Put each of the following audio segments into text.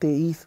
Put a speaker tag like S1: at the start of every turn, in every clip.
S1: 23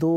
S1: 2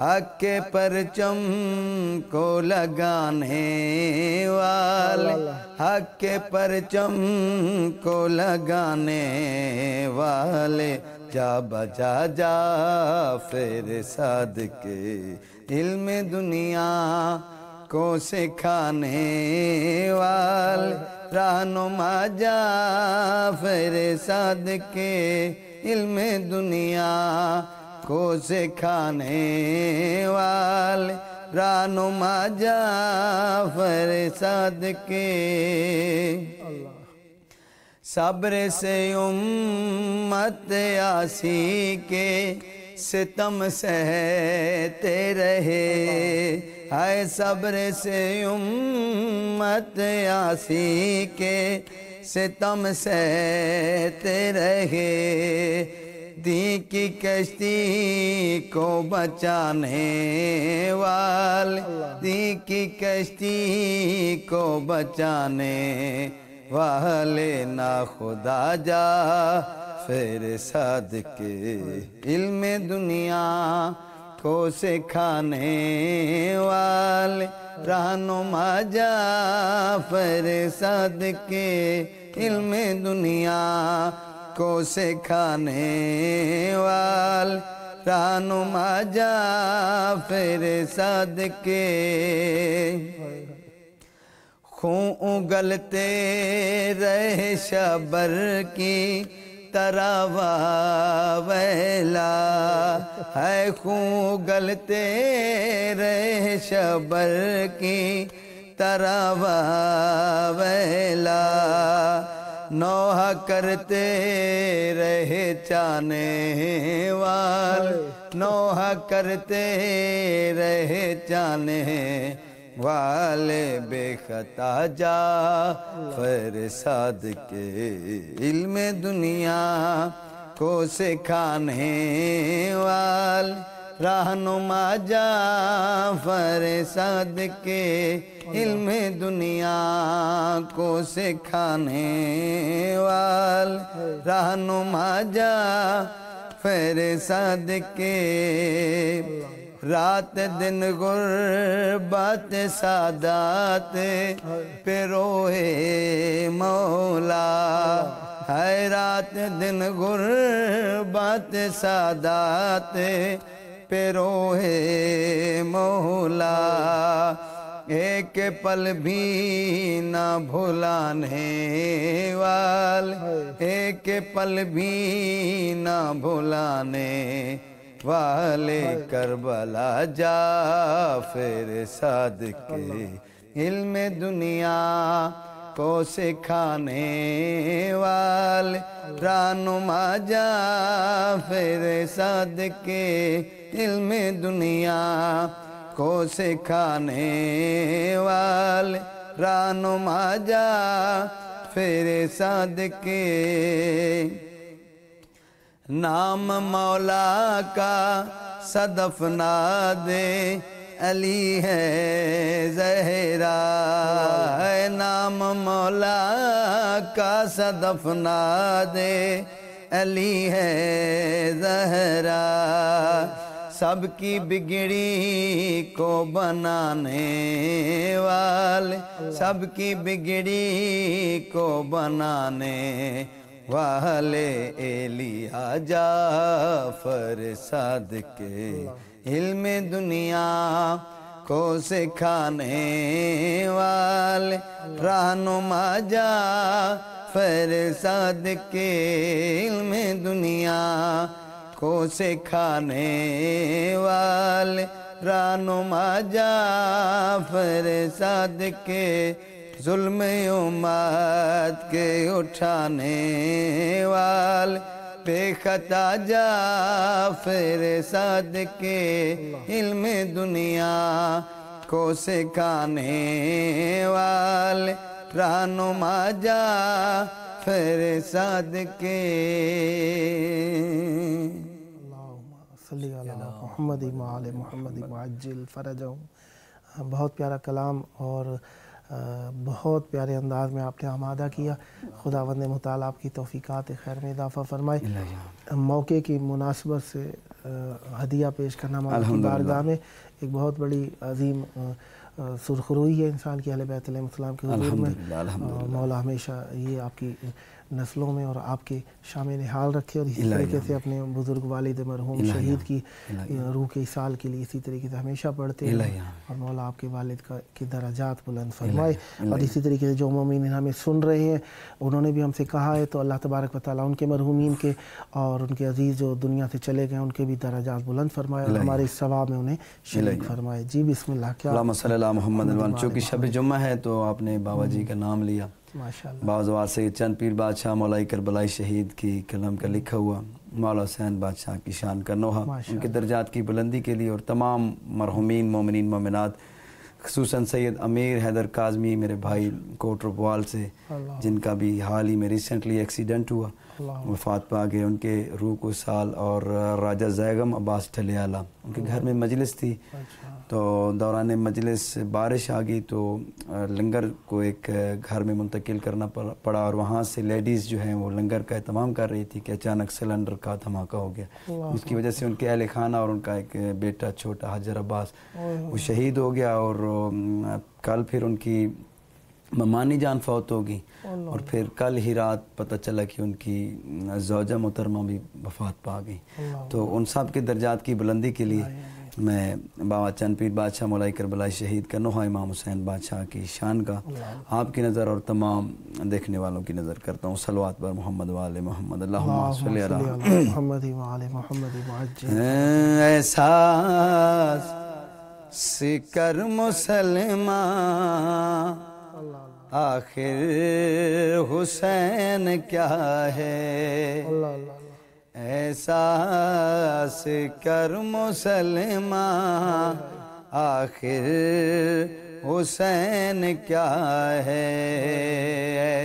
S2: حق کے پرچم کو لگانے والے، حق کے پرچم کو لگانے والے، جا بجا جعفر صادق علم دنیا کو سکھانے والے، رہنما جعفر صادق علم دنیا کو سکھانے والے، رہنما جعفر صادق۔ صبر سے امت یاسی کے ستم سہتے رہے، ہائے صبر سے امت یاسی کے ستم سہتے رہے، دین کی کشتی کو بچانے والے، دین کی کشتی کو بچانے والے، نا خدا جعفر صادق علم دنیا کو سکھانے والے، رہنما جعفر صادق علم دنیا کو سکھانے والے، رہنما جعفر صادق۔ خون اگلتے رہے شبر کی طرح ویلا، ہے خون اگلتے رہے شبر کی طرح ویلا، نوحہ کرتے رہے چاہنے والے، نوحہ کرتے رہے چاہنے والے، بے خطا جعفر صادق علم دنیا کو سکھانے والے، رہنما جعفر صادق علم دنیا کو سکھانے والے، رہنما جعفر صادق۔ رات دن غربت سادات پہ روئے مولا، ہے رات دن غربت سادات پہ روئے مولا، ایک پل بھی نہ بھلانے والے، ایک پل بھی نہ بھلانے والے، کربلا جعفر صادق علم دنیا کو سکھانے والے، رہنما جعفر صادق علم دنیا کو سکھانے والے، رہنما جعفر صادق۔ نام مولا کا صدف ناد علی ہے زہرا، ہے نام مولا کا صدف ناد علی ہے زہرا، سب کی بگڑی کو بنانے والے، سب کی بگڑی کو بنانے والے، ایلیا جعفر صادق علم دنیا کو سکھانے والے، رہنما جعفر صادق علم دنیا کو سکھانے والے، رہنما جعفر صادق ظلم امت کے اٹھانے والے، بے خطا جعفر صادق علم دنیا کو سکھانے والے، رہنما جعفر صادق۔
S1: اللہم صلی علی محمد وعلی محمد وعجل فرجہم۔ بہت پیارا کلام اور بہت پیارے انداز میں آپ نے آمادہ کیا۔ خداوند متعال آپ کی توفیقات خیر میں اضافہ فرمائے۔ موقع کی مناسبت سے ہدیہ پیش کرنا مولا کی بارگاہ میں ایک بہت بڑی عظیم سرخروئی ہے انسان کی اہل بیت علیہ السلام کے حضور میں. مولا ہمیشہ یہ آپ کی نسلوں میں اور آپ کے شام نحال رکھے، اور اسی طریقے سے اپنے بزرگ والد مرحوم شہید کی روح کے اصال کے لیے اسی طریقے سے ہمیشہ پڑھتے ہیں، اور مولا آپ کے والد کے درجات بلند فرمائے. اور اسی طریقے سے جو مومنین ہمیں سن رہے ہیں انہوں نے بھی ہم سے کہا ہے، تو اللہ تبارک و تعالیٰ ان کے مرحومین کے اور ان کے عزیز جو دنیا سے چلے گئے ان کے بھی درجات بلند فرمائے، اور ہمارے اس ثواب میں انہیں شریک فرمائے. جی بسم اللہ. کیا
S2: اللہم صلی اللہ محمد الوان. چونکہ شب جمعہ ہے تو آپ نے بابا جی کا نام لیا. باوزوار سید چند پیر بادشاہ مولائی کربلائی شہید کی قلم کا لکھا ہوا مولا حسین بادشاہ کی شان کا نوحہ، ان کے درجات کی بلندی کے لیے، اور تمام مرحومین مومنین مومنات، خصوصاً سید امیر حیدر کاظمی میرے بھائی کوٹ رپوال سے، جن کا بھی حال ہی میں ریسنٹلی ایکسیڈنٹ ہوا، وفات پا گئے. ان کے روح کو سال، اور راجہ زیگم عباس ٹھلیالہ، ان کے گھر میں مجلس تھی، تو دوران مجلس بارش آ گئی تو لنگر کو ایک گھر میں منتقل کرنا پڑا، اور وہاں سے لیڈیز جو ہیں وہ لنگر کا اہتمام کر رہی تھی کہ اچانک سلنڈر کا دھماکہ ہو گیا. اس کی وجہ سے ان کے اہل خانہ اور ان کا ایک بیٹا چھوٹا حجر عباس وہ شہید ہو گیا، اور کل پھر ان کی ممانی جان فوت ہوگی، اور پھر کل ہی رات پتہ چلا کہ ان کی زوجہ محترمہ بھی وفات پا گئی. تو ان سب کے درجات کی بلندی کے لیے میں بابا چند پیر بادشاہ مولائی کربلائی شہید کا نوحہ امام حسین بادشاہ کی شان کا آپ کی نظر اور تمام دیکھنے والوں کی نظر کرتا ہوں. صلوات بر محمد و آل محمد. اللہم صلی علی
S1: محمد و آل محمد وعجل.
S2: احساس سکر مسلمان آخر حسین کیا ہے، احساس کر مسلمان آخر حسین کیا ہے،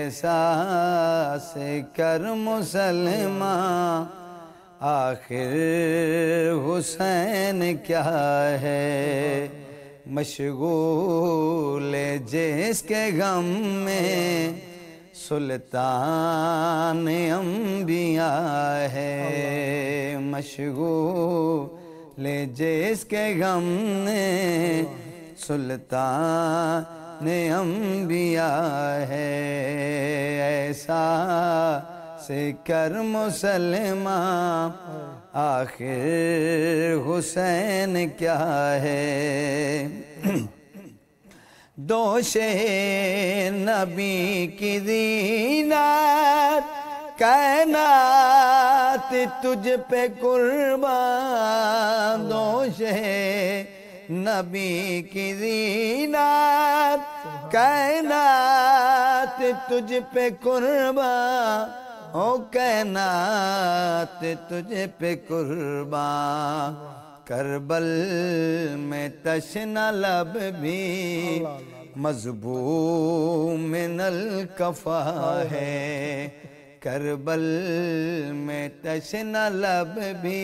S2: احساس کر مسلمان آخر حسین کیا ہے. مشغول جس کے غم میں سلطان انبیاء ہے، مشغول جس کے غم میں سلطان انبیاء ہے، ایسا سے کر مسلمان آخر حسین کیا ہے. دوش نبی کی زینت کائنات تجھ پہ قربان، دوش نبی کی زینت کائنات تجھ پہ قربان، او کائنات تجھ پہ قربان. کربل میں تشنہ لب بھی مذبوح من الکفا ہے، کربل میں تشنہ لب بھی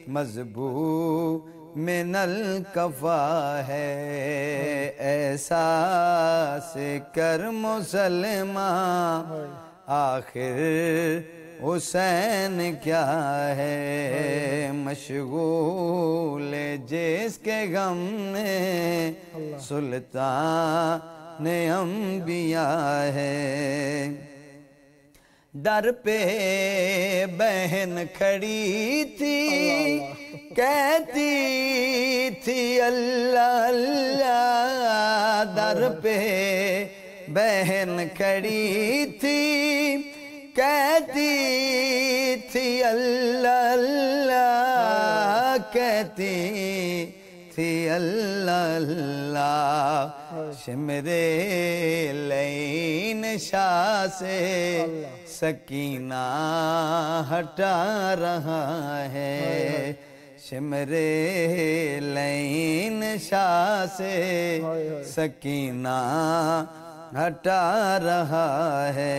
S2: مذبوح من الکفا ہے، احساس کر مسلمان آخر حسین کیا ہے. مشغول جس کے غم میں سلطان انبیاء ہے. در پہ بہن کھڑی تھی کہتی تھی اللہ اللہ، در پہ بہن کھڑی تھی کہتی تھی اللہ اللہ، کہتی تھی اللہ اللہ. شمر لین شاہ سے سکینہ ہٹا رہا ہے، شمر لین شاہ سے سکینہ ہٹا رہا ہے،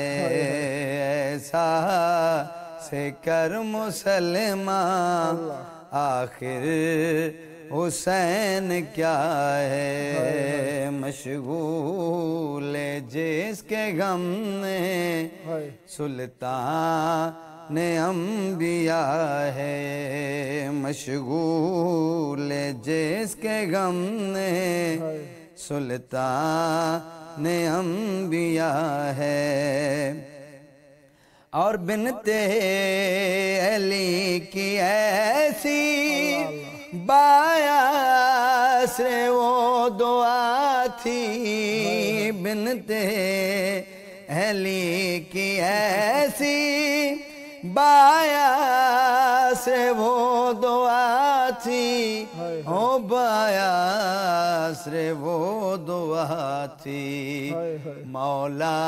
S2: ایسا سے کر مسلمان آخر حسین کیا ہے. مشغول جس کے غم میں سلطان نے انبیاء ہے، مشغول جس کے غم نے سلطان انبیاء ہے، اور بنت علی کی ایسی باعث وہ دعا تھی، بنت علی کی ایسی باعث وہ دعا تھی، او باعث وہ دعا تھی، مولا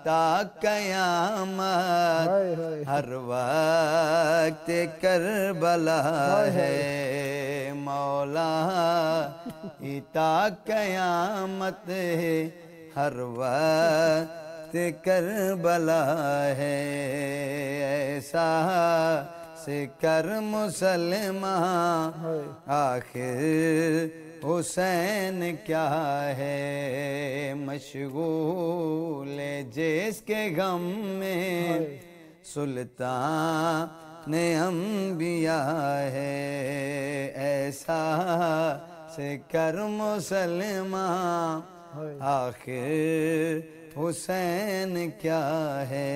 S2: تا قیامت ہر وقت کربلا ہے، مولا تا قیامت ہر وقت کربلا ہے، ایسا سے کر مسلمان آخر حسین کیا ہے، مشغول جس کے غم میں سلطان انبیاء ہے، ایسا سے کر مسلمان آخر حسین کیا ہے۔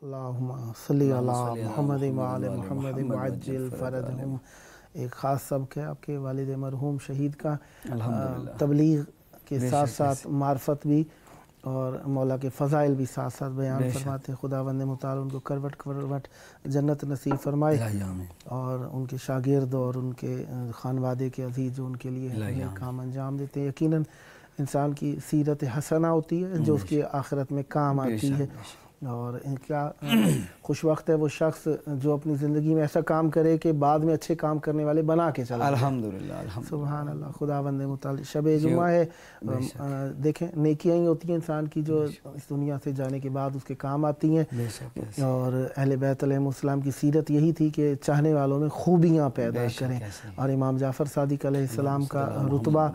S1: اللہم صلی علی محمد وعلی محمد وعجل فرجہم۔ ایک خاص سبق ہے آپ کے والد مرحوم شہید کا، تبلیغ کے ساتھ ساتھ معرفت بھی اور مولا کے فضائل بھی ساتھ ساتھ بیان فرماتے ہیں۔ خداوند متعال ان کو کروٹ کروٹ جنت نصیب فرمائے، اور ان کے شاگرد اور ان کے خانوادے کے عزیز جو ان کے لیے یہ کام انجام دیتے ہیں، یقیناً انسان کی سیرت حسنہ ہوتی ہے جو اس کی آخرت میں کام آتی ہے، اور ان کا خوش وقت ہے وہ شخص جو اپنی زندگی میں ایسا کام کرے کہ بعد میں اچھے کام کرنے والے بنا کے چلا جائے۔
S2: الحمدللہ
S1: سبحان اللہ، خداوند متعال شب جمعہ ہے، دیکھیں نیکیاں ہی ہوتی ہیں انسان کی جو اس دنیا سے جانے کے بعد اس کے کام آتی ہیں، اور اہل بیت علیہ السلام کی سیرت یہی تھی کہ چاہنے والوں میں خوبیاں پیدا کریں، اور امام جعفر صادق علیہ السلام کا رتبہ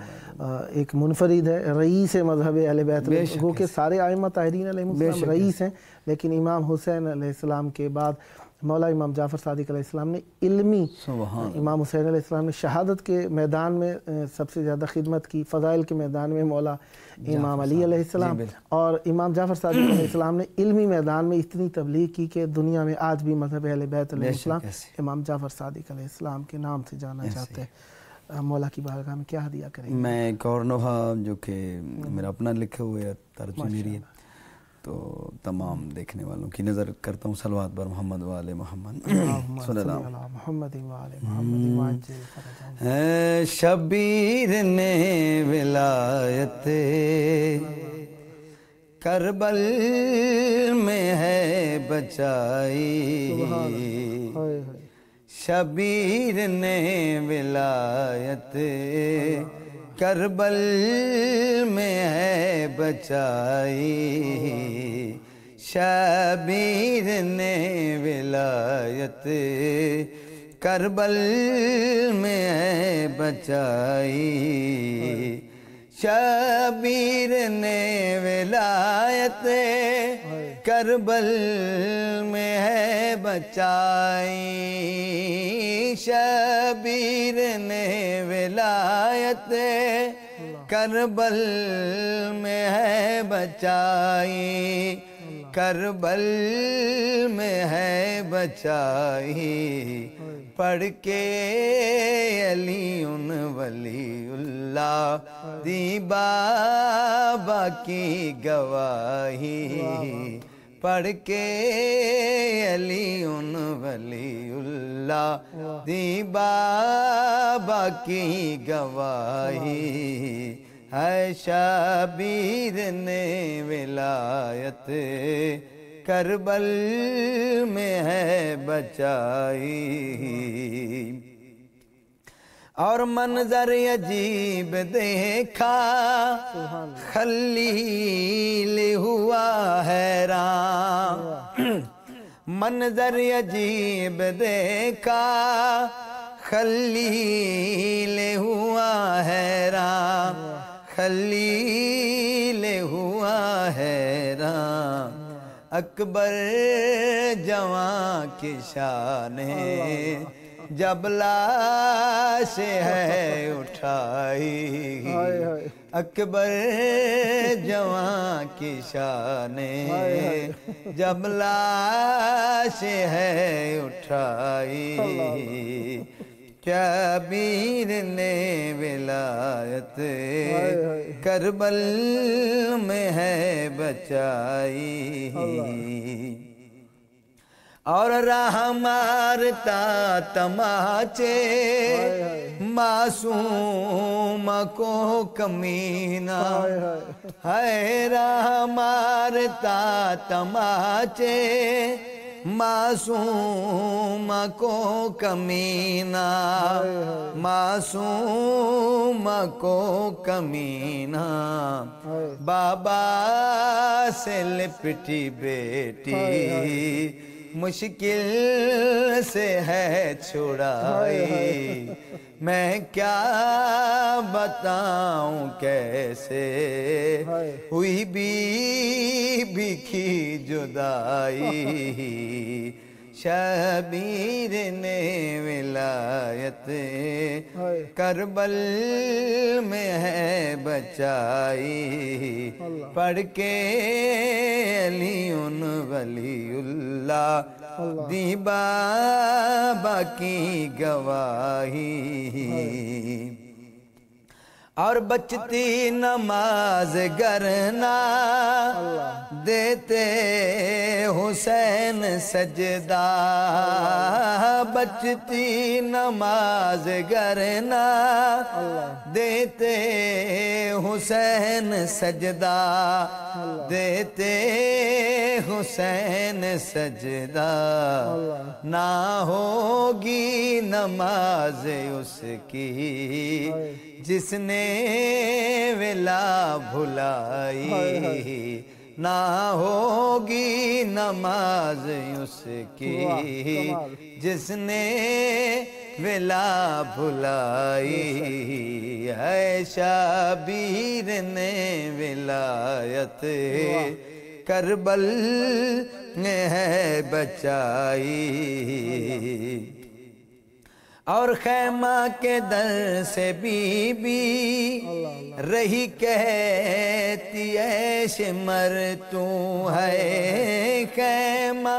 S1: ایک منفرد ہے، رئیس مذہب اہل بیت علیہ، وہ کہ سارے ائمہ طاہرین علیہ السلام رئیس ہیں، لیکن امام حسین علیہ السلام کے بعد مولا امام جعفر صادق علیہ السلام نے علمی، امام حسین علیہ السلام نے شہادت کے میدان میں سب سے زیادہ خدمت کی، فضائل کے میدان میں مولا امام علی علیہ السلام، اور امام جعفر صادق علیہ السلام نے علمی میدان میں اتنی تبلیغ کی کہ دنیا میں آج بھی مذہب اہل بیت علیہ السلام امام جعفر صادق علیہ السلام کے نام سے جانا جاتا ہے۔ مولا کی بارگاہ میں کیا ہدیہ کریں گے؟
S2: میں ایک اور نوحہ جو کہ میرا اپنا لکھے ہوئے ترجمہ میری ہے، تو تمام دیکھنے والوں کی نظر کرتا ہوں صلوات بر محمد وآل محمد صلی اللہ علیہ وسلم۔ شبیر نے ولایت کربل میں ہے بچائی، شبیر نے ولایت کربل میں ہے بچائی، شبیر نے ولایت کربل میں ہے بچائی، شبیر نے ولایت کربل میں ہے بچائی، شبیر نے ولایت کربل میں ہے بچائی، کربل میں ہے بچائی، پڑھ کے علی ولی اللہ دی بابا کی گواہی، پڑھ کے علی ولی اللہ دی بابا کی گواہی، ہے شبیر نے ولایت کربل میں ہے بچائی، اور منظر عجیب دیکھا خلیل ہوا حیران، منظر عجیب دیکھا خلیل ہوا حیران، خلیل ہوا حیران، اکبر جوان کی شان ہے جب لاش ہے اٹھائی اکبر جوان کی شان ہے جب لاش ہے اٹھائی شبیر نے ولایت کربل میں ہے بچائی اور راہ مارتا تماچے معصوم کو کمینہ ہے راہ مارتا تماچے معصوم کو کمینہ معصوم کو کمینہ بابا سے لپٹی بیٹی مشکل سے ہے چھڑائی میں کیا بتاؤں کیسے ہوئی بی کی جدائی شبیر نے ولایت کربل میں ہے بچائی پڑھ کے علی ولی اللہ دی بابا کی گواہی اور بچتی نماز گرنا دیتے حسین سجدہ بچتی نماز گرنا دیتے حسین سجدہ دیتے حسین سجدہ نہ ہوگی نماز اس کی جس نے ولا بھلائی نہ ہوگی نماز اس کی جس نے ولا بھلائی ہے شبیر نے ولایت کربل میں ہے بچائی اور خیمہ کے در سے بی بی رہی کہتی عیش مر تو ہے خیمہ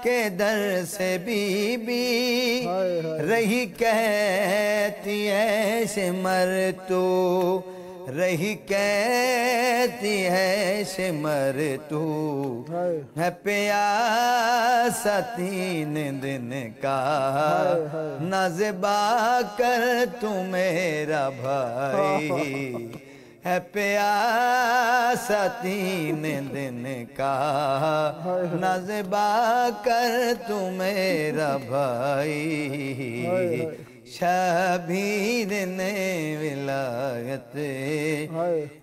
S2: کے در سے بی بی رہی کہتی عیش مر تو رہی کہتی ہے شمر تو ہے پیاسا 3 دن کا نازبا کر تو میرا بھائی ہے پیاسا 3 دن کا نازبا کر تو میرا بھائی شبیر نے ولایت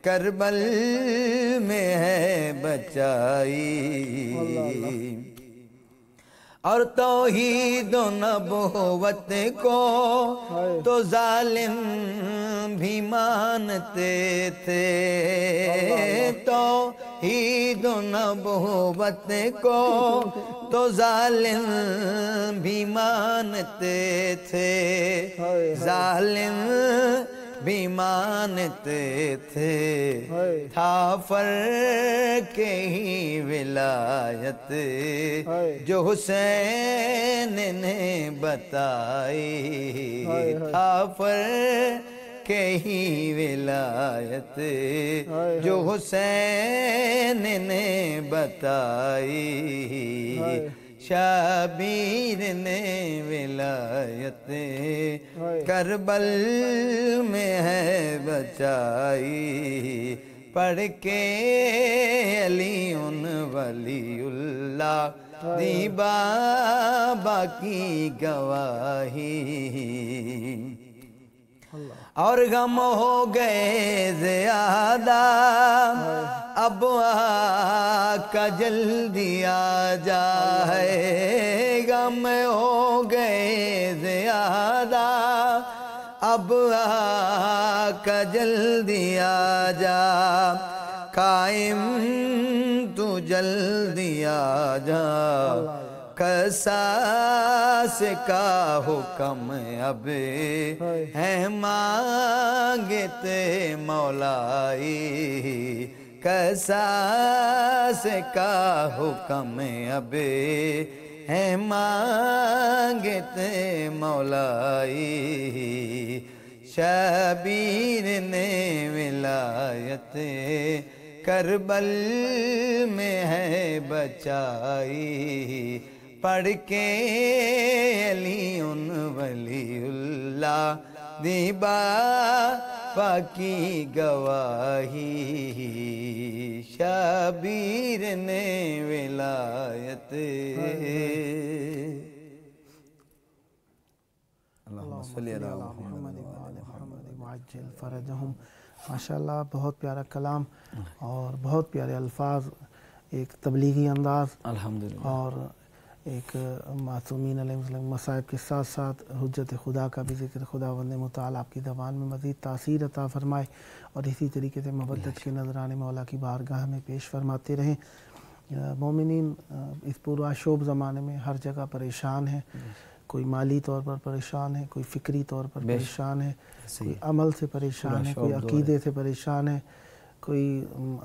S2: کربل میں ہے بچائی اور توحید و نبوت کو تو ظالم بھی مانتے تھے توحید و نبوت کو تو ظالم بھی مانتے تھے ظالم بھی مانتے تھے تھا فرق ہی ولایت جو حسین نے بتائی تھا فرق ہی ولایت جو حسین نے بتائی شبیر نے ولایت کربل میں ہے بچائی پڑھ کے علی ولی اللہ دی بابا کی گواہی اور غم ہو گئے زیادہ اب آقا جلدی آ جائے غم ہو گئے زیادہ اب آقا جلدی آ جا قائم تو جلدی آ جا قصاص کا حکم اب ہے مانگتے مولائی قصاص کا حکم اب ہے مانگتے مولائی شبیر نے ولایت کربل میں ہے بچائی پڑھ کے علی ولی اللہ دیبا پاکی گواہی شبیر نے ولایت اللہم صلی علی محمد
S1: وعجل فرجہم. ماشاءاللہ بہت پیارا کلام اور بہت پیارے الفاظ، ایک تبلیغی انداز
S2: الحمدللہ،
S1: اور ایک معصومین علیہ السلام مصائب کے ساتھ ساتھ حجت خدا کا بھی ذکر. خداوند متعال آپ کی زبان میں مزید تاثیر عطا فرمائے اور اسی طریقے سے مودت کے نذرانے مولا کی بارگاہ میں پیش فرماتے رہیں. مومنین اس پرآشوب زمانے میں ہر جگہ پریشان ہیں، کوئی مالی طور پر پریشان ہے، کوئی فکری طور پر پریشان ہے، کوئی عمل سے پریشان ہے، کوئی عقیدے سے پریشان ہے، کوئی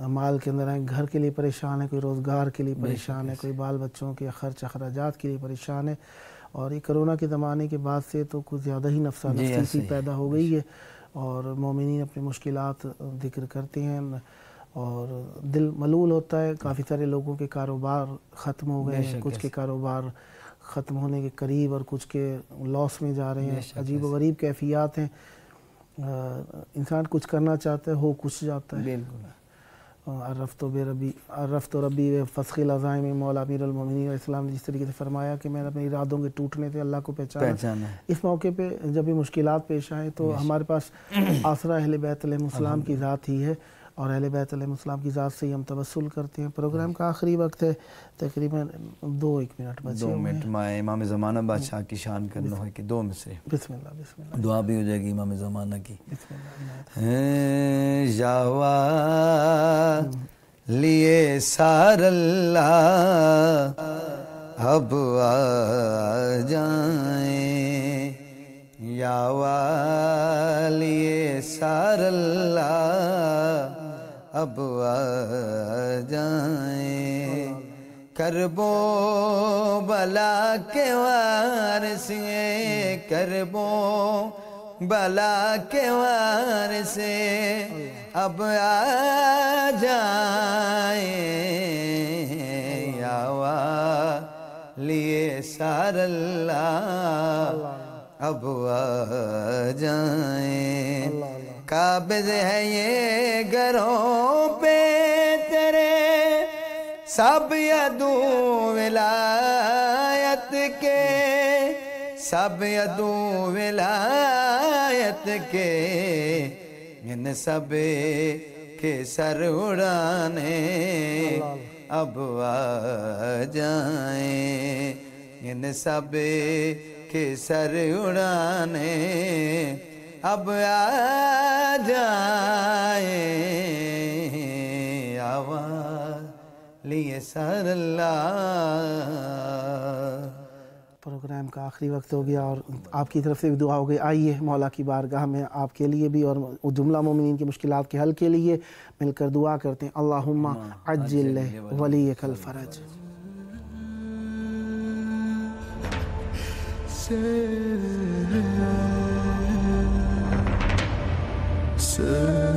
S1: مال کے اندر گھر کے لیے پریشان ہے، کوئی روزگار کے لیے پریشان ہے، کوئی بال بچوں کے خرچ اخراجات کے لیے پریشان ہے. اور یہ کرونا کے زمانے کے بعد سے تو کچھ زیادہ ہی نفسا نفسی پیدا ہو گئی ہے اور مومنین اپنی مشکلات ذکر کرتے ہیں اور دل ملول ہوتا ہے. کافی سارے لوگوں کے کاروبار ختم ہو گئے ہیں، کچھ کے کاروبار ختم ہونے کے قریب اور کچھ کے لاس میں جا رہے ہیں. عجیب و غریب کیفیات ہیں. انسان کچھ کرنا چاہتا ہے، ہو کچھ جاتا ہے.
S2: بالکل.
S1: عرفت ربی فسخ العزائم مولا امیر المومنین علیہ السلام نے جس طریقے سے فرمایا کہ میں نے اپنے ارادوں کے ٹوٹنے سے اللہ کو پہچانا. اس موقع پہ جب یہ مشکلات پیش آئیں تو ہمارے پاس آسرا اہل بیت علیہ السلام کی ذات ہی ہے اور اہل بیت علیہ السلام کی ذات سے ہی ہم توسل کرتے ہیں. پروگرام کا آخری وقت ہے، تقریباً 2-1 منٹ بچے ہوئے ہیں.
S2: 2 منٹ میں امام زمانہ بادشاہ کی شان کرنا ہے کہ 2 میں سے
S1: بسم اللہ بسم اللہ
S2: دعا بھی ہو جائے گی امام زمانہ کی.
S1: بسم اللہ.
S2: جاوا لیے سار اللہ اب آ جائیں، یا والیے سار اللہ اب آ جائیں، کربو بلا کے وارث ہیں، کربو بلا کے وارث اب آ جائیں، یا والیے سار اللہ اب آ جائیں. قابض ہے یہ گھروں پہ تیرے سب یدو ولایت کے، سب یدو ولایت کے، ان سب کے سر اڑانے اب آ جائیں، ان سب کے سر اڑانے اب آ جائیں، آواز لیے سر اللہ.
S1: پروگرام کا آخری وقت ہو گیا اور آپ کی طرف سے بھی دعا ہو گئی. آئیے مولا کی بارگاہ میں آپ کے لیے بھی اور جملہ مومنین کی مشکلات کے حل کے لیے مل کر دعا کرتے ہیں. اللہم عجل ولیک الفرج.
S3: سر